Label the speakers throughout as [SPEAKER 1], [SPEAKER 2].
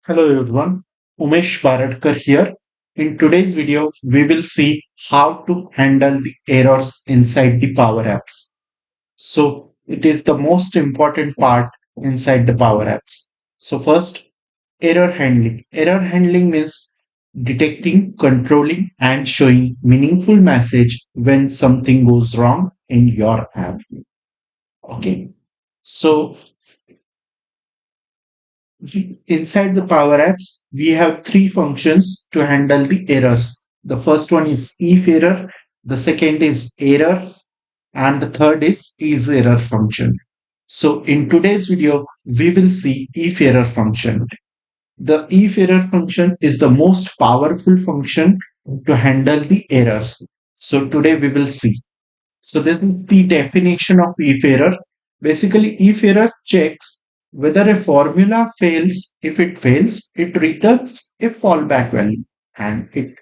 [SPEAKER 1] Hello everyone, Umesh Bharadkar here. In today's video, we will see how to handle the errors inside the Power Apps. So it is the most important part inside the Power Apps. So first, error handling. Error handling means detecting, controlling and showing meaningful message when something goes wrong in your app. Okay. So inside the Power Apps, we have three functions to handle the errors. The first one is IfError, the second is errors, and the third is error function. So in today's video, we will see IfError function. The IfError function is the most powerful function to handle the errors. So today we will see. So this is the definition of IfError. Basically, IfError checks whether a formula fails. If it fails, it returns a fallback value, and it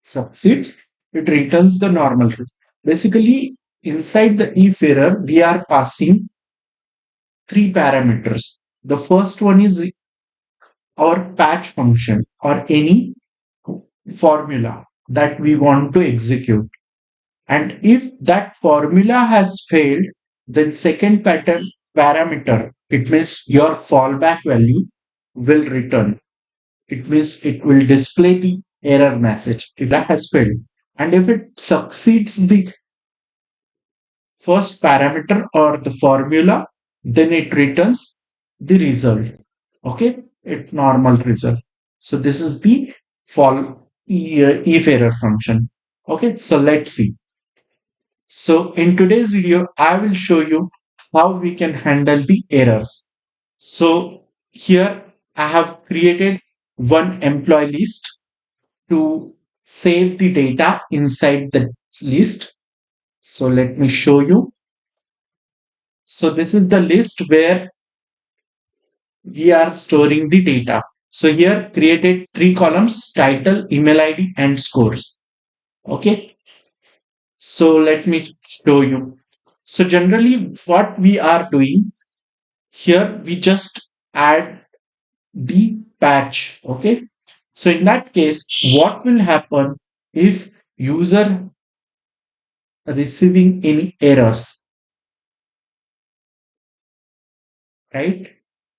[SPEAKER 1] succeeds, it returns the normal value. Basically, inside the IfError, we are passing three parameters. The first one is our patch function or any formula that we want to execute. And if that formula has failed, then second pattern parameter, it means your fallback value will return. It means it will display the error message if that has failed. And if it succeeds the first parameter or the formula, then it returns the result. Okay, it normal result. So this is the if error function. Okay, so let's see. So in today's video, I will show you how we can handle the errors. So here I have created one employee list to save the data inside the list. So let me show you. So this is the list where we are storing the data. So here created three columns: title, email ID, and scores. Okay. So let me show you. So generally what we are doing here, we just add the patch. Okay. So in that case, what will happen if user receiving any errors, right?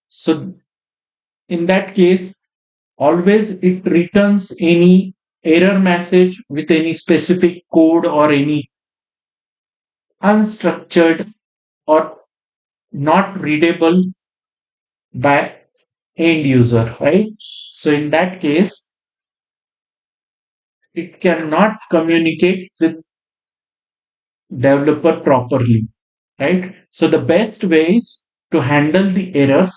[SPEAKER 1] So in that case, always it returns any error message with any specific code or any unstructured or not readable by end user, right? So in that case, it cannot communicate with developer properly, right? So the best way is to handle the errors,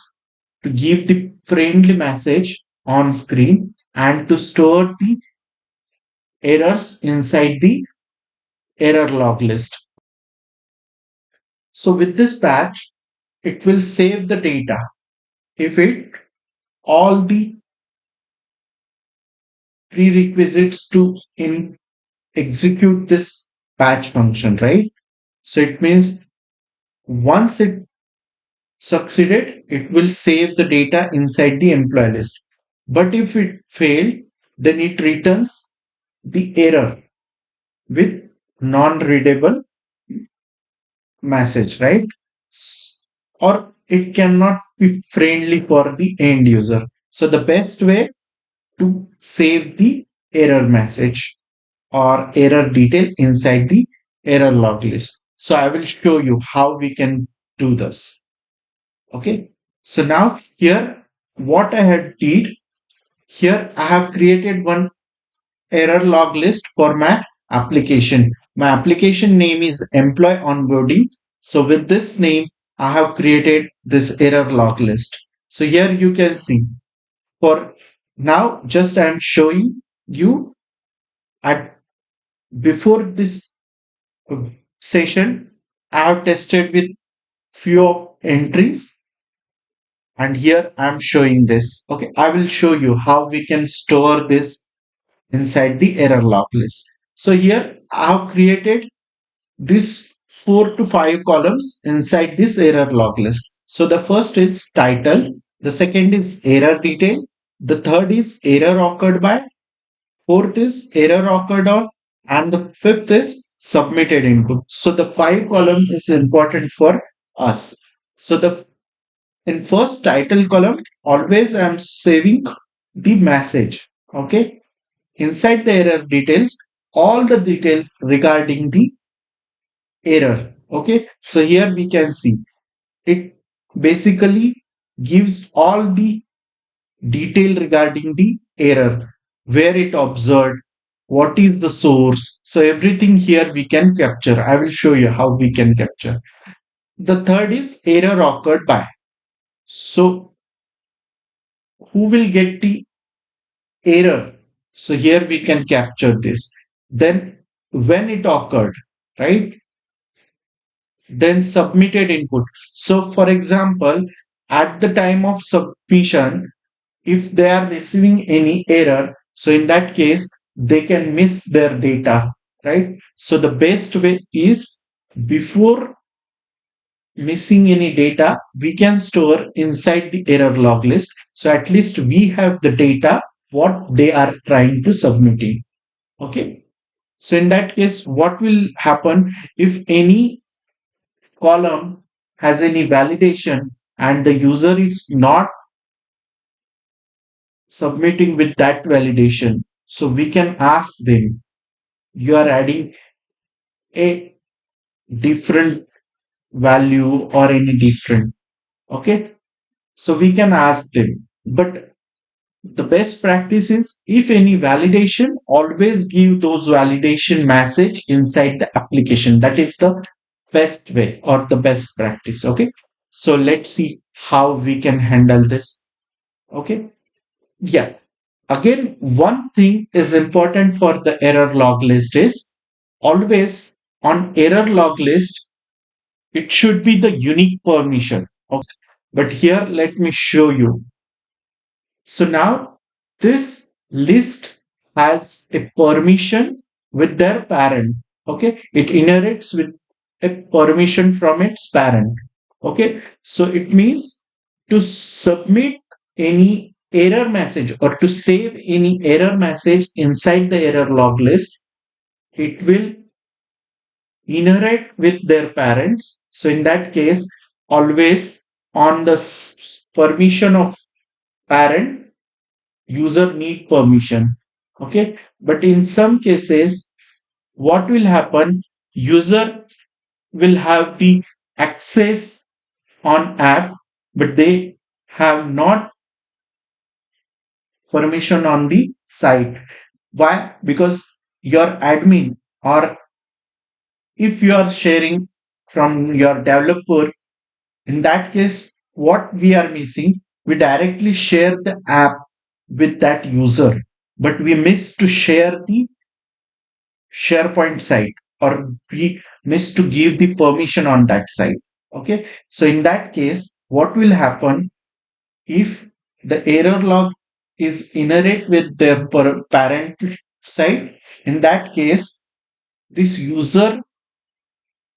[SPEAKER 1] to give the friendly message on screen, and to store the errors inside the error log list. So with this patch, it will save the data. If it all the prerequisites to execute this patch function, right? So it means once it succeeded, it will save the data inside the employee list. But if it failed, then it returns the error with non-readable message, right? Or it cannot be friendly for the end user. So the best way to save the error message or error detail inside the error log list. So I will show you how we can do this. Okay. So now here, what I had did here, I have created one error log list for my application. My application name is employee onboarding. So with this name, I have created this error log list. So here you can see for now, just I am showing you at before this session, I have tested with few of entries, and here I'm showing this. Okay, I will show you how we can store this inside the error log list. So here I have created this 4 to 5 columns inside this error log list. So the first is title, the second is error detail, The third is error occurred by. Fourth is error occurred on. And the fifth is submitted input. So the five column is important for us. So the in first title column, always I'm saving the message. Okay. Inside the error details, all the details regarding the error. Okay. So here we can see it basically gives all the detail regarding the error, where it observed, what is the source. So everything here we can capture. I will show you how we can capture. The third is error occurred by. So who will get the error? So here we can capture this. Then when it occurred, right? Then submitted input. So for example, at the time of submission, if they are receiving any error, so in that case they can miss their data, right? So the best way is, before missing any data, we can store inside the error log list, so at least we have the data what they are trying to submit in. Okay, so in that case what will happen if any column has any validation and the user is not submitting with that validation, so we can ask them, you are adding a different value or any different. Okay, so we can ask them. But the best practice is, if any validation, always give those validation message inside the application. That is the best way or the best practice. Okay, so let's see how we can handle this. Okay, yeah. Again, one thing is important for the error log list is, always on error log list, it should be the unique permission. Okay. But here, let me show you. So now this list has a permission with their parent. Okay. It inherits with a permission from its parent. Okay. So it means to submit any error message or to save any error message inside the error log list, it will inherit with their parents. So in that case, always on the permission of parent, user need permission. Okay, but in some cases what will happen, user will have the access on app, but they have not permission on the site. Why? Because your admin, or if you are sharing from your developer, in that case what we are missing, we directly share the app with that user, but we miss to share the SharePoint site, or we miss to give the permission on that site. Okay, so in that case what will happen, if the error log is inherent with their parent site, in that case this user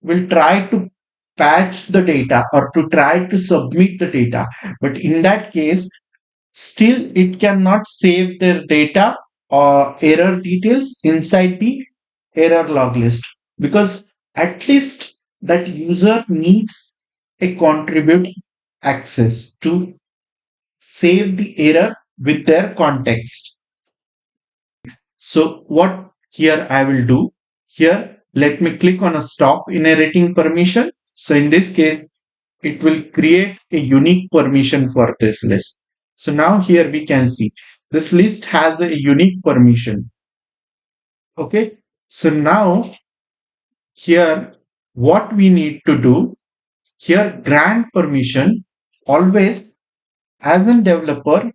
[SPEAKER 1] will try to patch the data or to try to submit the data, but in that case still it cannot save their data or error details inside the error log list, because at least that user needs a contribute access to save the error with their context. So what here I will do, here let me click on a stop inheriting permission. So in this case, it will create a unique permission for this list. So now here we can see this list has a unique permission. Okay. So now here what we need to do, here grant permission. Always as a developer,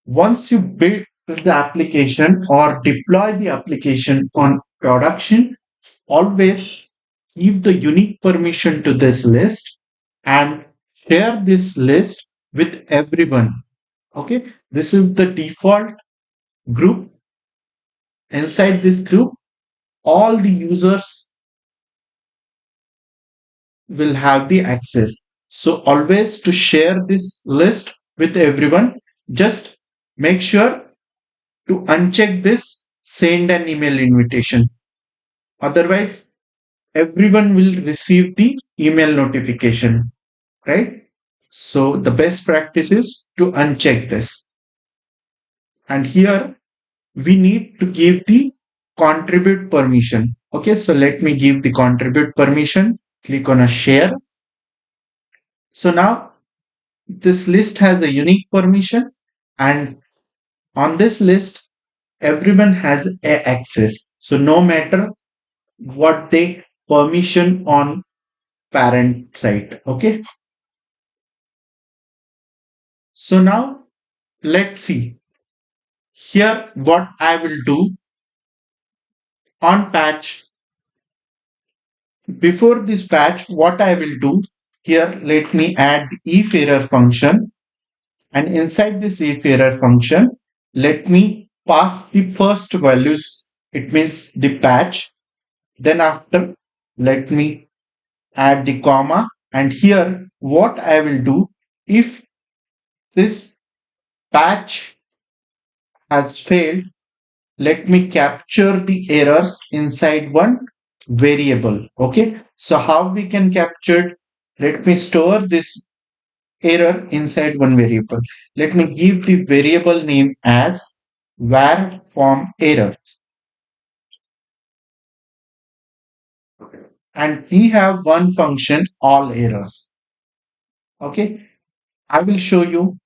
[SPEAKER 1] once you build the application or deploy the application on production, always give the unique permission to this list and share this list with everyone. Okay, this is the default group. Inside this group, all the users will have the access. So always to share this list with everyone, Just make sure to uncheck this send an email invitation. Otherwise, everyone will receive the email notification, right? So the best practice is to uncheck this. And here we need to give the contribute permission. Okay, so let me give the contribute permission. Click on a share. So now this list has a unique permission, and on this list, everyone has access. So no matter what they permission on parent side. Okay. So now let's see here what I will do on patch. Before this patch, what I will do here, let me add IfError function, and inside this IfError function, let me pass the first values. It means the patch. Then after, let me add the comma, and here what I will do, if this patch has failed, let me capture the errors inside one variable. Okay, so how we can capture it? Let me store this error inside one variable. Let me give the variable name as var form error, and we have one function all errors. Okay, I will show you.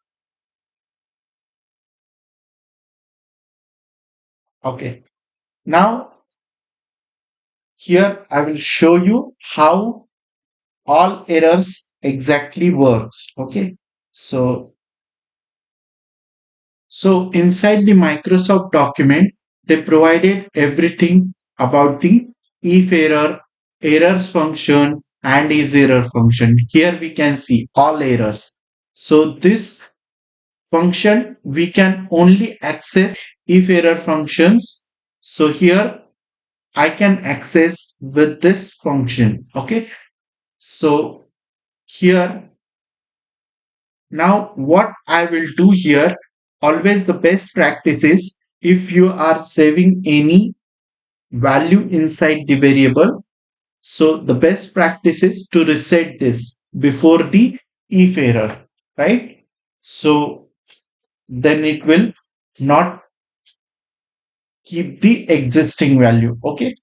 [SPEAKER 1] Okay, now here I will show you how all errors exactly works. Okay, so inside the Microsoft document, they provided everything about the if error, errors function, and is error function. Here we can see all errors. So this function we can only access if error functions. So here I can access with this function. Okay. So here now what I will do here, always the best practice is if you are saving any value inside the variable, so the best practice is to reset this before the if error, right? So then it will not keep the existing value. Okay.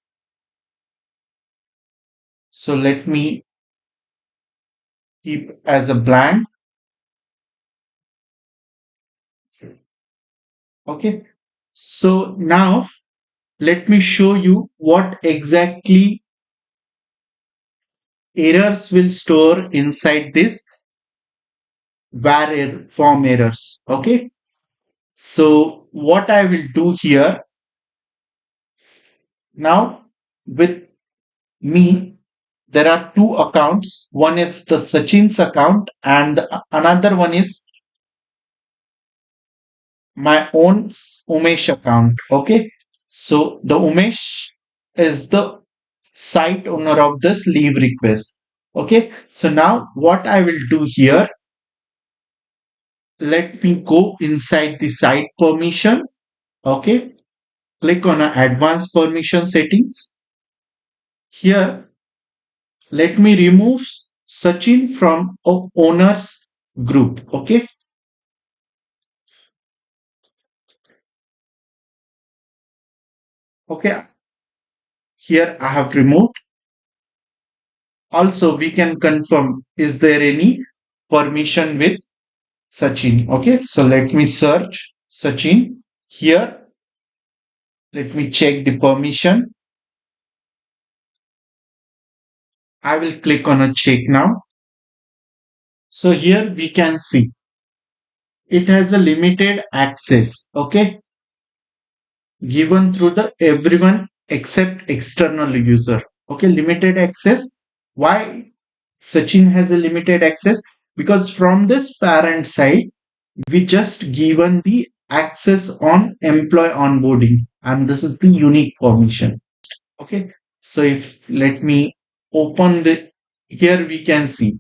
[SPEAKER 1] So let me keep as a blank. Okay. So now let me show you what exactly errors will store inside this var form errors. Okay. So what I will do here now, with me, there are two accounts. One is the Sachin's account, and another one is my own Umesh account. Okay. So the Umesh is the site owner of this leave request. Okay. So now what I will do here, let me go inside the site permission. Okay. Click on advanced permission settings. Here, let me remove Sachin from owners group. Okay. Okay. Here I have removed. Also, we can confirm, is there any permission with Sachin? Okay. So let me search Sachin. Here, let me check the permission. I will click on a check now. So here we can see it has a limited access. Okay. Given through the everyone except external user. Okay, limited access. Why Sachin has a limited access? Because from this parent side, we just given the access on employee onboarding, and this is the unique permission. Okay, so if let me open the, here we can see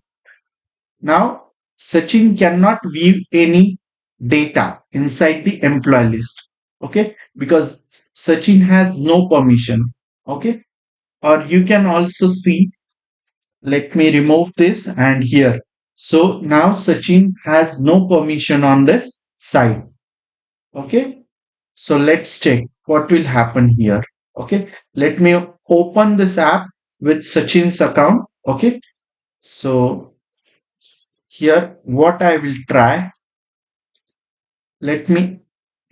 [SPEAKER 1] now Sachin cannot view any data inside the employee list. Okay, because Sachin has no permission. Okay, or you can also see, let me remove this and here. So now Sachin has no permission on this side. Okay, so let's check what will happen here. Okay, let me open this app with Sachin's account. Okay, so here what I will try, let me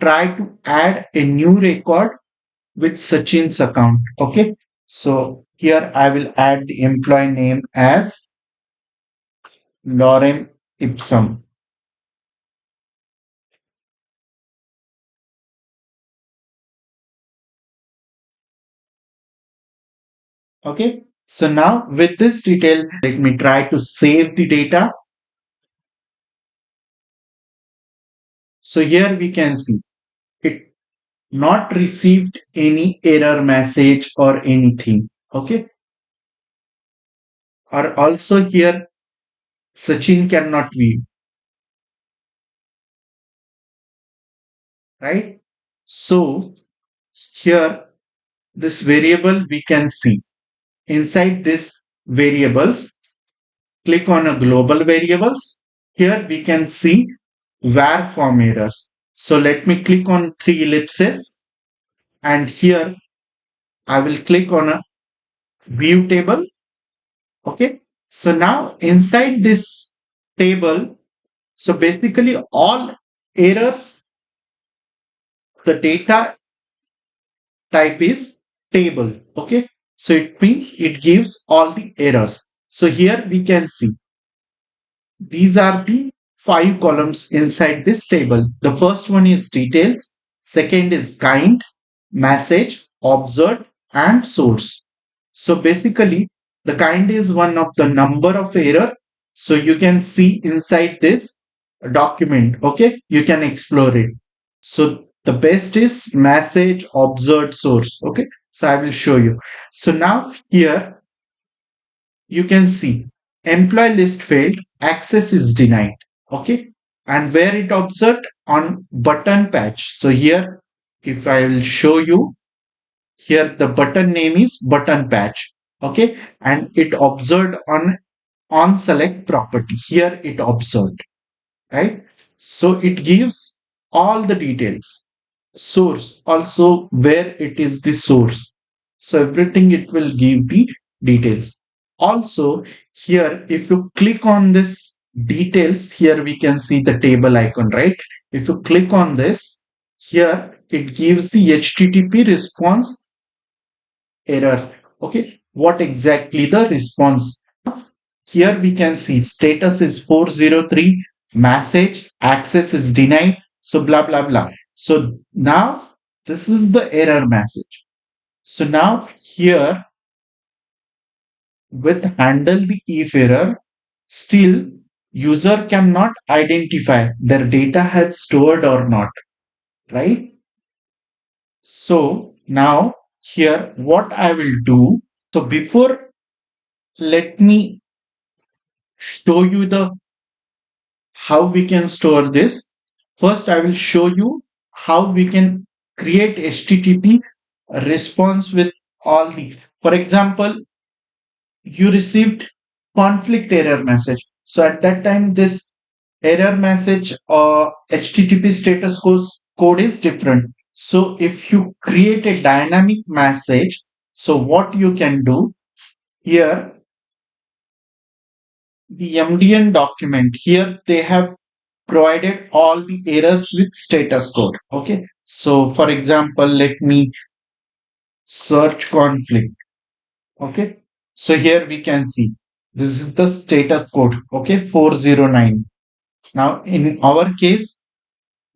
[SPEAKER 1] try to add a new record with Sachin's account. Okay, so here I will add the employee name as Lauren Ipsum. Okay, so now with this detail, let me try to save the data. So here we can see it not received any error message or anything. Okay, or also here Sachin cannot view, right? So here this variable we can see inside this variables, click on a global variables. Here we can see var form errors. So let me click on three ellipses and here I will click on a view table. Okay. So now inside this table, so basically all errors, the data type is table. Okay. So it means it gives all the errors. So here we can see these are the five columns inside this table. The first one is details, second is kind, message, observed, and source. So basically, the kind is one of the number of error. So you can see inside this document. Okay, you can explore it. So the best is message, observed, source. Okay, so I will show you. So now here you can see employee list failed, access is denied. Okay, and where it observed on button patch. So here if I will show you, here the button name is button patch. Okay, and it observed on select property. Here it observed, right? So it gives all the details. Source also where it is the source. So everything it will give the details. Also here, if you click on this details, here we can see the table icon, right? If you click on this, here it gives the HTTP response error. Okay, what exactly the response? Here we can see status is 403, message access is denied. So blah blah blah. So now this is the error message. So now here with handle the if error, still user cannot identify their data has stored or not, right? So now here what I will do. So before, let me show you the how we can store this. First, I will show you how we can create HTTP response with all the, for example, you received conflict error message. So at that time, this error message or HTTP status code is different. So if you create a dynamic message, so what you can do here, the MDN document, here they have provided all the errors with status code. Okay, so for example, let me search conflict. Okay, so here we can see this is the status code. Okay, 409. Now in our case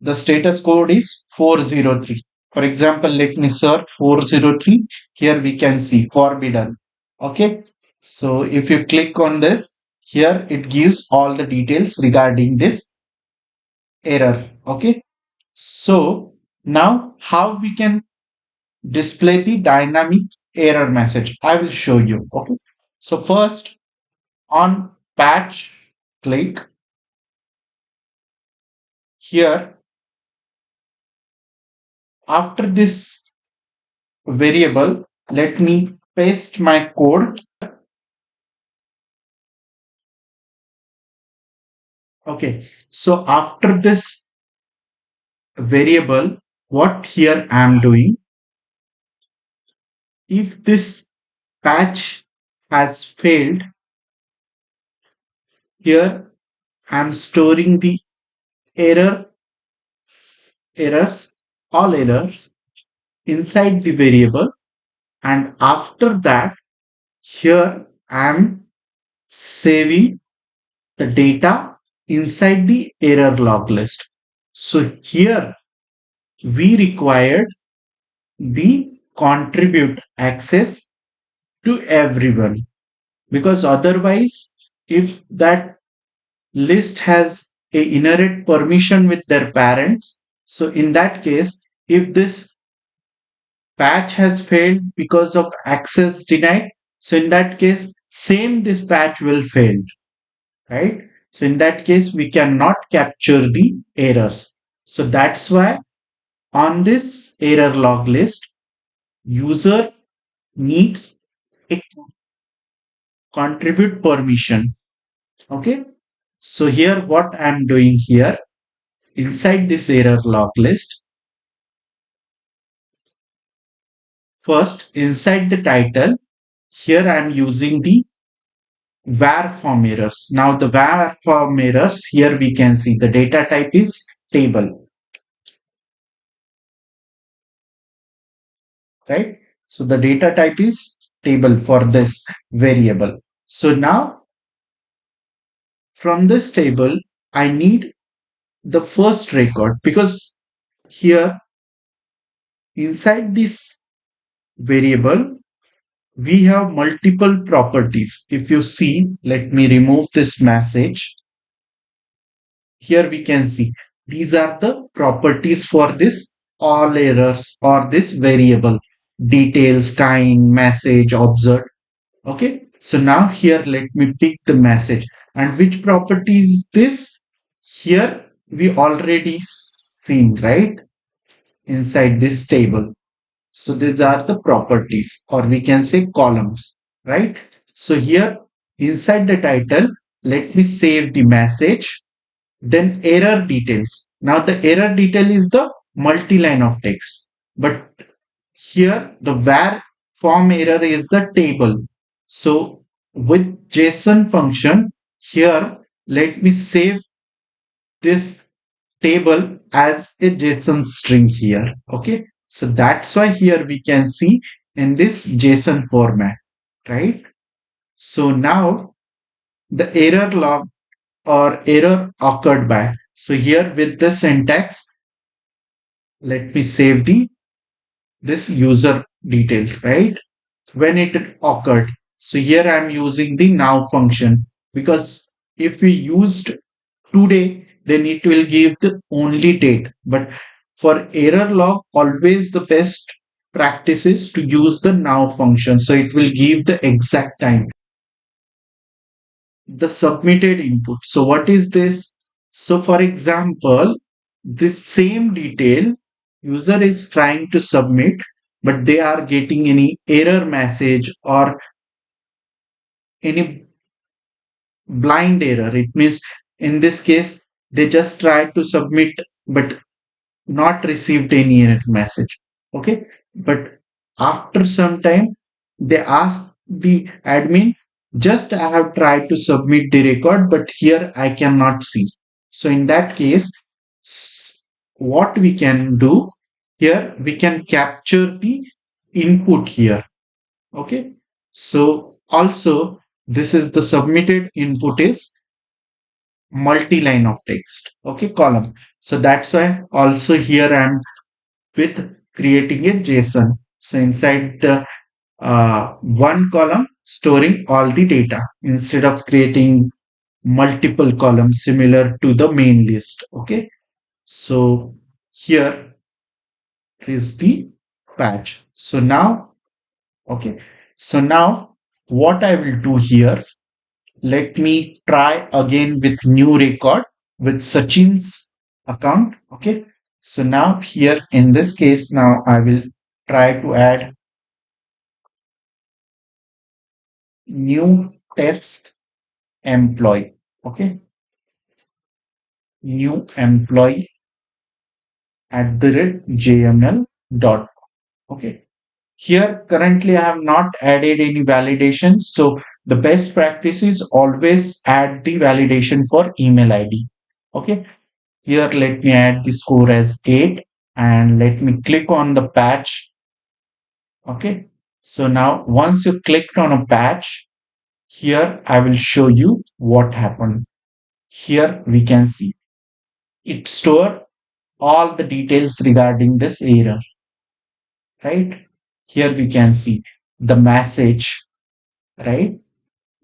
[SPEAKER 1] the status code is 403. For example, let me search 403. Here we can see forbidden. Okay, so if you click on this, here it gives all the details regarding this error. Okay, so now how we can display the dynamic error message, I will show you. Okay, so first on patch, click Here, after this variable, let me paste my code. Okay, so after this variable, what here I am doing, if this patch has failed, here I am storing the error errors, all errors inside the variable, and after that, here I am saving the data inside the error log list. So here we required the contribute access to everyone, because otherwise if that list has a inherent permission with their parents, so in that case if this patch has failed because of access denied, so in that case same this patch will fail, right? So in that case we cannot capture the errors. So that's why on this error log list user needs a contribute permission. Okay, so here what I'm doing here, inside this error log list, first inside the title, here I'm using the var form errors. Now the var form errors, here we can see the data type is table, right? So the data type is table for this variable. So now from this table, I need the first record, because here inside this variable, we have multiple properties. If you see, let me remove this message. Here we can see these are the properties for this all errors or this variable: details, time, message, observed. Okay, so now here let me pick the message, and which property is this? Here we already seen, right, inside this table. So these are the properties, or we can say columns, right? So here inside the title, let me save the message, then error details. Now the error detail is the multi-line of text, but here the var form error is the table. So with JSON function, here let me save this table as a JSON string here. Okay, so that's why here we can see in this JSON format, right? So now the error log or error occurred by. So here with the syntax, let me save the this user details, right? When it occurred. So here I'm using the now function, because if we used today, then it will give the only date. But for error log, always the best practice is to use the now function. So it will give the exact time. The submitted input. So what is this? So for example, this same detail user is trying to submit, but they are getting any error message or any blind error. It means in this case, they just tried to submit, but not received any error message. Okay, but after some time they ask the admin, just I have tried to submit the record, but here I cannot see. So in that case, what we can do here, we can capture the input here. Okay, so also this is the submitted input is multi-line of text. Okay, column. So that's why also here I'm with creating a JSON. So inside the one column, storing all the data instead of creating multiple columns similar to the main list. Okay, so here is the patch. So now, okay, so now what I will do here, let me try again with new record with Sachin's. account. Okay. So now here in this case, now I will try to add new test employee. Okay. New employee at the rate jml dot. Okay. Here currently I have not added any validation. So the best practice is always add the validation for email ID. Okay. Here let me add the score as 8 and let me click on the patch. Okay. So now once you clicked on a patch, here I will show you what happened. Here we can see it store all the details regarding this error, right? Here we can see the message, right?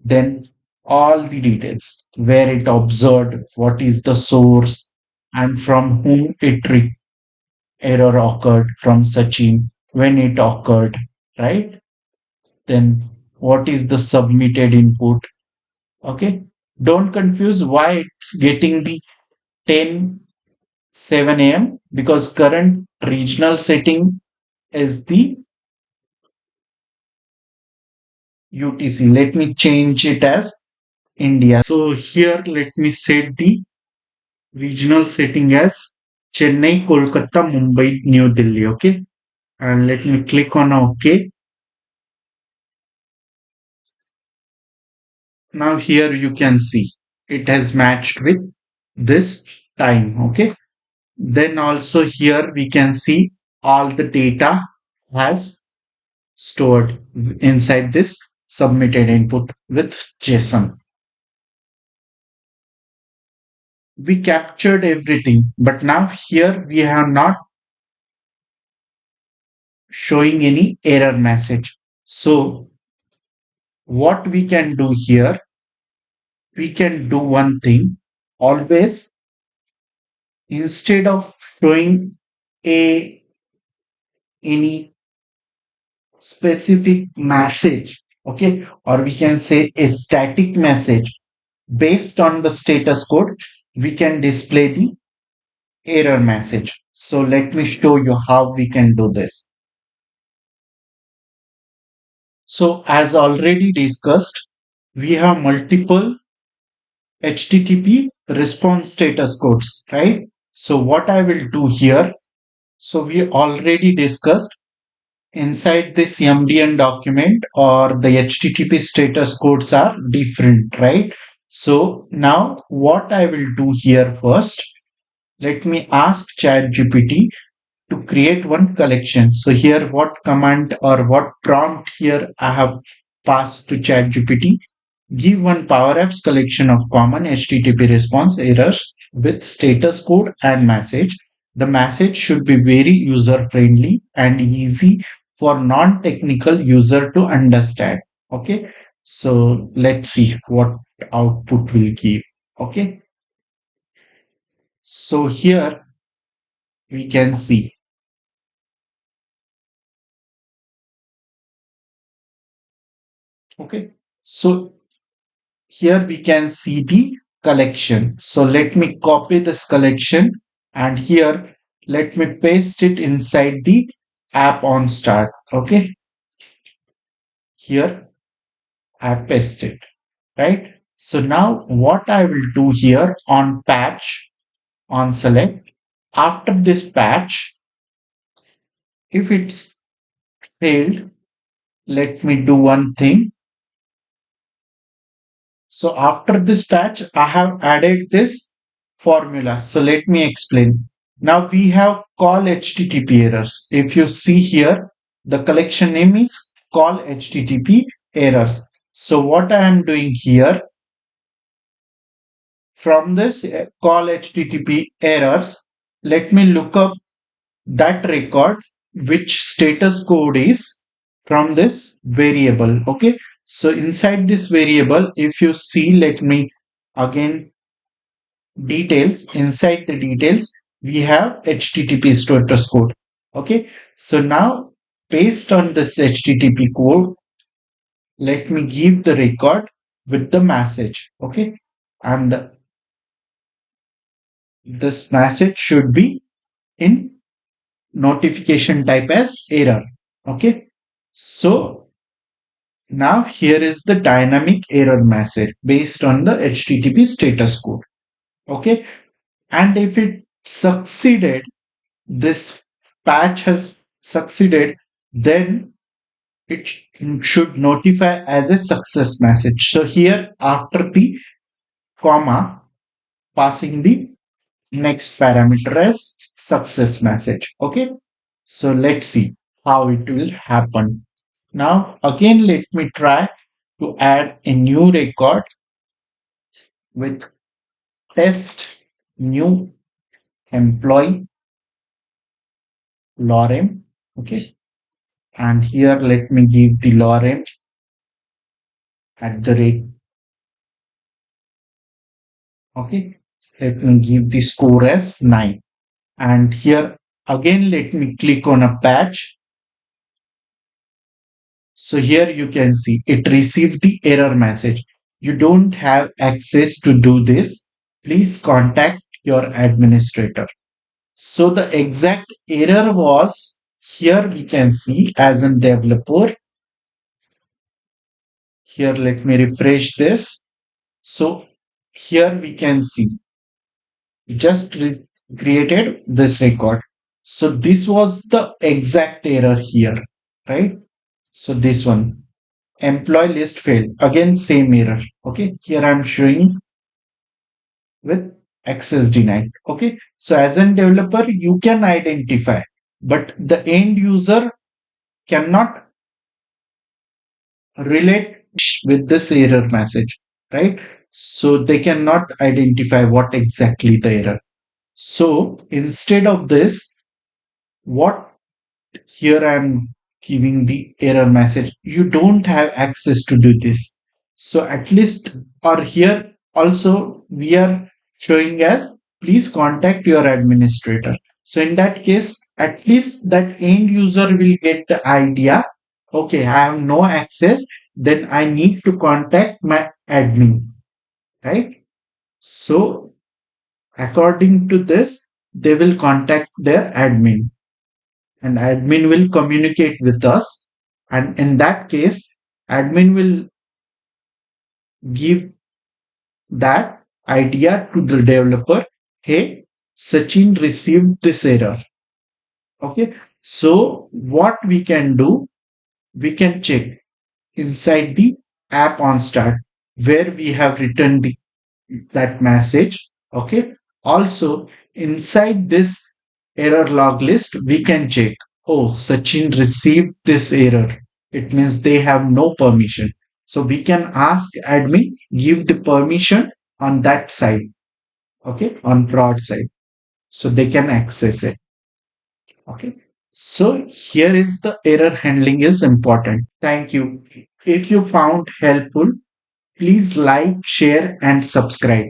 [SPEAKER 1] Then all the details, where it observed, what is the source, and from whom error occurred, from Sachin, when it occurred, right? Then what is the submitted input? Okay. Don't confuse why it's getting the 10:07 a.m. because current regional setting is the UTC. Let me change it as India. So here let me set the regional setting as Chennai, Kolkata, Mumbai, New Delhi. Okay. And let me click on OK. Now here you can see it has matched with this time. Okay. Then also here we can see all the data has stored inside this submitted input with JSON. We captured everything, but now here we are not showing any error message. So what we can do here, we can do one thing. Always, instead of showing a any specific message, okay, or we can say a static message based on the status code, we can display the error message. So let me show you how we can do this. So as already discussed, we have multiple HTTP response status codes, right? So what I will do here, so we already discussed inside this MDN document or the HTTP status codes are different, right? So now what I will do here first, let me ask ChatGPT to create one collection. So here what command or what prompt here I have passed to ChatGPT. Give one Power Apps collection of common HTTP response errors with status code and message. The message should be very user friendly and easy for non-technical user to understand. Okay. So let's see what output will give. Okay. So here we can see. Okay. So here we can see the collection. So let me copy this collection and here let me paste it inside the app on start. Okay. Here I paste it, right? So now what I will do here on patch on select after this patch, if it's failed, let me do one thing. So after this patch, I have added this formula. So let me explain. Now we have call HTTP errors. If you see here, the collection name is call HTTP errors. So what I am doing here from this call HTTP errors, let me look up that record which status code is from this variable. Okay. So inside this variable, if you see, let me again details inside the details we have HTTP status code. Okay. So now based on this HTTP code, let me give the record with the message. Okay. And this message should be in notification type as error. Okay. So now here is the dynamic error message based on the HTTP status code. Okay. And if it succeeded, this patch has succeeded, then it should notify as a success message. So here after the comma, passing the next parameter as success message. Okay. So let's see how it will happen. Now again, let me try to add a new record with test new employee lorem. Okay. And here let me give the lorem at the rate. Okay. Let me give the score as 9. And here again, let me click on a patch. So here you can see it received the error message. You don't have access to do this. Please contact your administrator. So the exact error was here we can see as a developer. Here let me refresh this. So here we can see just created this record. So this was the exact error here, right? So this one, employee list failed. Again, same error. Okay, here I'm showing with access denied. Okay, so as a developer, you can identify, but the end user cannot relate with this error message, right? So they cannot identify what exactly the error. So instead of this, what here I'm giving the error message. You don't have access to do this. So at least, or here also we are showing as please contact your administrator. So in that case, at least that end user will get the idea. Okay, I have no access. Then I need to contact my admin, right? So according to this, they will contact their admin and admin will communicate with us, and in that case admin will give that idea to the developer. Hey, Sachin received this error. Okay, so what we can do, we can check inside the app on start where we have written that message. Okay, also inside this error log list we can check, oh, Sachin received this error, it means they have no permission. So we can ask admin give the permission on that side. Okay, on prod side, so they can access it. Okay, so here is the error handling is important. Thank you. If you found helpful, please like, share and subscribe.